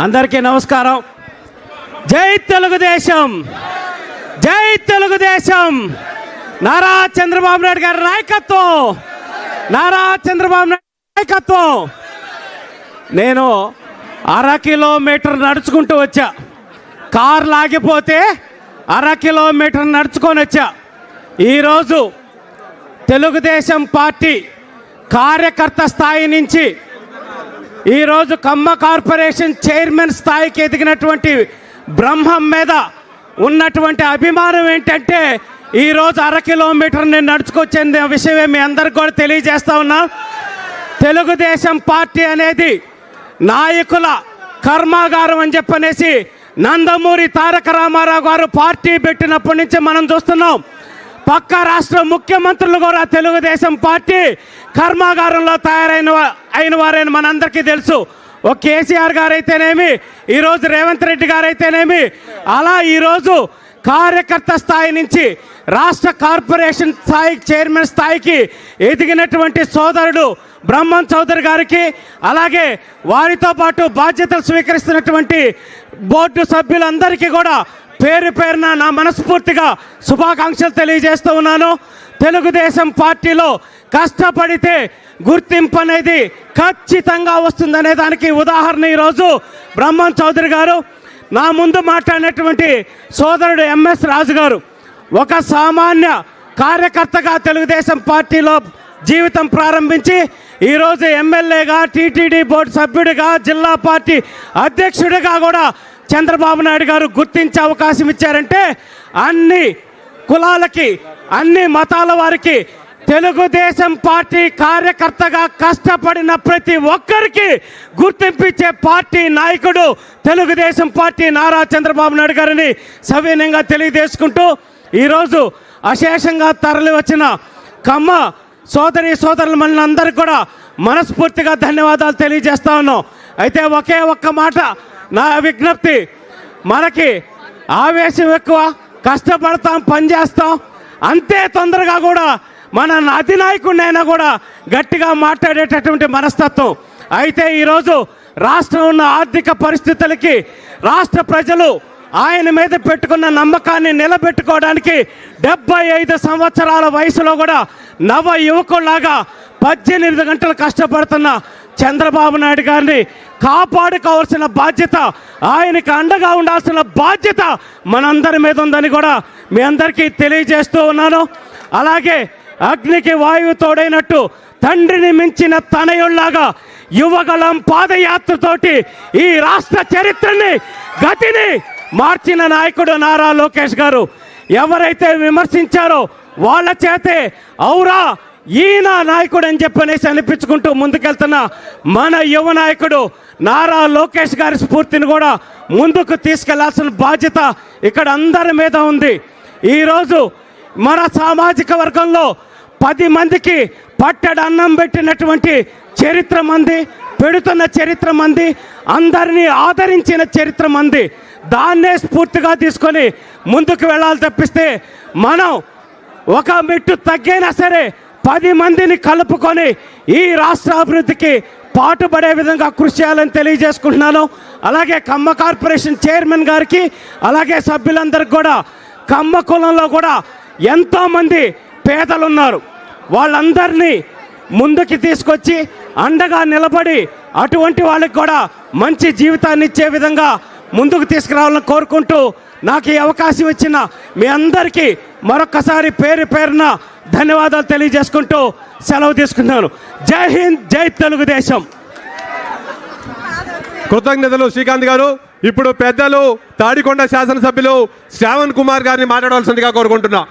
అందరికీ నమస్కారం. జై తెలుగుదేశం, జై తెలుగుదేశం. నారా చంద్రబాబు నాయుడు గారి నాయకత్వం, నారా చంద్రబాబు నాయుడు నాయకత్వం. నేను 1/2 కిలోమీటర్ నడుచుకుంటూ వచ్చా. కారు లాగిపోతే 1/2 కిలోమీటర్ నడుచుకొని వచ్చా. ఈరోజు తెలుగుదేశం పార్టీ కార్యకర్త స్థాయి నుంచి ఈరోజు ఖమ్మ కార్పొరేషన్ చైర్మన్ స్థాయికి ఎదిగినటువంటి బ్రహ్మం మీద ఉన్నటువంటి అభిమానం ఏంటంటే ఈరోజు 1/2 కిలోమీటర్ నేను నడుచుకొచ్చిన విషయమే మీ అందరికి కూడా తెలియజేస్తా ఉన్నా. తెలుగుదేశం పార్టీ అనేది నాయకుల కర్మాగారం అని చెప్పనేసి నందమూరి తారక రామారావు గారు పార్టీ పెట్టినప్పటి నుంచి మనం చూస్తున్నాం. పక్క రాష్ట్ర ముఖ్యమంత్రులు కూడా తెలుగుదేశం పార్టీ కర్మాగారంలో అయిన వారైన మనందరికీ తెలుసు. ఒక కేసీఆర్ గారు అయితేనేమి, ఈరోజు రేవంత్ రెడ్డి గారు అయితేనేమి, అలా ఈరోజు కార్యకర్త స్థాయి నుంచి రాష్ట్ర కార్పొరేషన్ స్థాయి చైర్మన్ స్థాయికి ఎదిగినటువంటి సోదరుడు బ్రహ్మం చౌదరి గారికి, అలాగే వారితో పాటు బాధ్యతలు స్వీకరిస్తున్నటువంటి బోర్డు సభ్యులందరికీ కూడా పేరు పేరున నా మనస్ఫూర్తిగా శుభాకాంక్షలు తెలియజేస్తూ ఉన్నాను. తెలుగుదేశం పార్టీలో కష్టపడితే గుర్తింపు అనేది ఖచ్చితంగా వస్తుందనే దానికి ఉదాహరణ ఈరోజు బ్రహ్మం చౌదరి గారు. నా ముందు మాట్లాడినటువంటి సోదరుడు ఎంఎస్ రాజు గారు ఒక సామాన్య కార్యకర్తగా తెలుగుదేశం పార్టీలో జీవితం ప్రారంభించి ఈరోజు ఎమ్మెల్యేగా, టీటీడీ బోర్డు సభ్యుడిగా, జిల్లా పార్టీ అధ్యక్షుడిగా కూడా చంద్రబాబు నాయుడు గారు గుర్తించే అవకాశం ఇచ్చారంటే అన్ని కులాలకి, అన్ని మతాల వారికి తెలుగుదేశం పార్టీ కార్యకర్తగా కష్టపడిన ప్రతి ఒక్కరికి గుర్తింపించే పార్టీ నాయకుడు తెలుగుదేశం పార్టీ నారా చంద్రబాబు నాయుడు గారిని సవినయంగా తెలియజేసుకుంటూ ఈరోజు అశేషంగా తరలి వచ్చిన ఖమ్మ సోదరులు మనందరికీ కూడా మనస్ఫూర్తిగా ధన్యవాదాలు తెలియజేస్తా ఉన్నాం. అయితే ఒకే ఒక్క మాట నా విజ్ఞప్తి, మనకి ఆవేశం ఎక్కువ, కష్టపడతాం, పనిచేస్తాం, అంతే తొందరగా కూడా మన అధినాయకుడినైనా కూడా గట్టిగా మాట్లాడేటటువంటి మనస్తత్వం. అయితే ఈరోజు రాష్ట్రం ఉన్న ఆర్థిక పరిస్థితులకి రాష్ట్ర ప్రజలు ఆయన మీద పెట్టుకున్న నమ్మకాన్ని నిలబెట్టుకోవడానికి 75 సంవత్సరాల వయసులో కూడా నవ యువకుల్లాగా 18 గంటలు కష్టపడుతున్న చంద్రబాబు నాయుడు గారిని కాపాడుకోవాల్సిన బాధ్యత, ఆయనకి అండగా ఉండాల్సిన బాధ్యత మనందరి మీద ఉందని కూడా మీ అందరికీ తెలియజేస్తూ ఉన్నాను. అలాగే అగ్నికి వాయువు తోడైనట్టు తండ్రిని మించిన తనయుళ్లాగా యువగలం పాదయాత్రతోటి ఈ రాష్ట్ర చరిత్రని, గతిని మార్చిన నాయకుడు నారా లోకేష్ గారు. ఎవరైతే విమర్శించారో వాళ్ళ చేతే ఔరా ఈయన నాయకుడు అని చెప్పనేసి అనిపించుకుంటూ ముందుకెళ్తున్న మన యువ నాయకుడు నారా లోకేష్ గారి స్ఫూర్తిని కూడా ముందుకు తీసుకెళ్లాల్సిన బాధ్యత ఇక్కడ అందరి మీద ఉంది. ఈరోజు మన సామాజిక వర్గంలో 10 మందికి పట్టెడు అన్నం పెట్టినటువంటి చరిత్ర మంది, పెడుతున్న చరిత్ర మంది, అందరినీ ఆదరించిన చరిత్ర మంది. దాన్నే స్ఫూర్తిగా తీసుకొని ముందుకు వెళ్ళాలి తప్పిస్తే మనం ఒక మెట్టు తగ్గైనా సరే 10 మందిని కలుపుకొని ఈ రాష్ట్ర అభివృద్ధికి పాటుపడే విధంగా కృషి చేయాలని తెలియజేసుకుంటున్నాను. అలాగే ఖమ్మ కార్పొరేషన్ చైర్మన్ గారికి, అలాగే సభ్యులందరికీ కూడా ఖమ్మ కులంలో కూడా ఎంతోమంది పేదలు ఉన్నారు. వాళ్ళందరినీ ముందుకి తీసుకొచ్చి అండగా నిలబడి అటువంటి వాళ్ళకి కూడా మంచి జీవితాన్ని ఇచ్చే విధంగా ముందుకు తీసుకురావాలని కోరుకుంటూ నాకు ఈ అవకాశం ఇచ్చిన మీ అందరికీ మరొకసారి పేరు పేరున ధన్యవాదాలు తెలియజేసుకుంటూ సెలవు తీసుకున్నాను. జై హింద్, జై తెలుగుదేశం. కృతజ్ఞతలు శ్రీకాంత్ గారు. ఇప్పుడు పెద్దలు తాడికొండ శాసనసభ్యులు శ్రావణ్ కుమార్ గారిని మాట్లాడవలసిందిగా కోరుకుంటున్నా.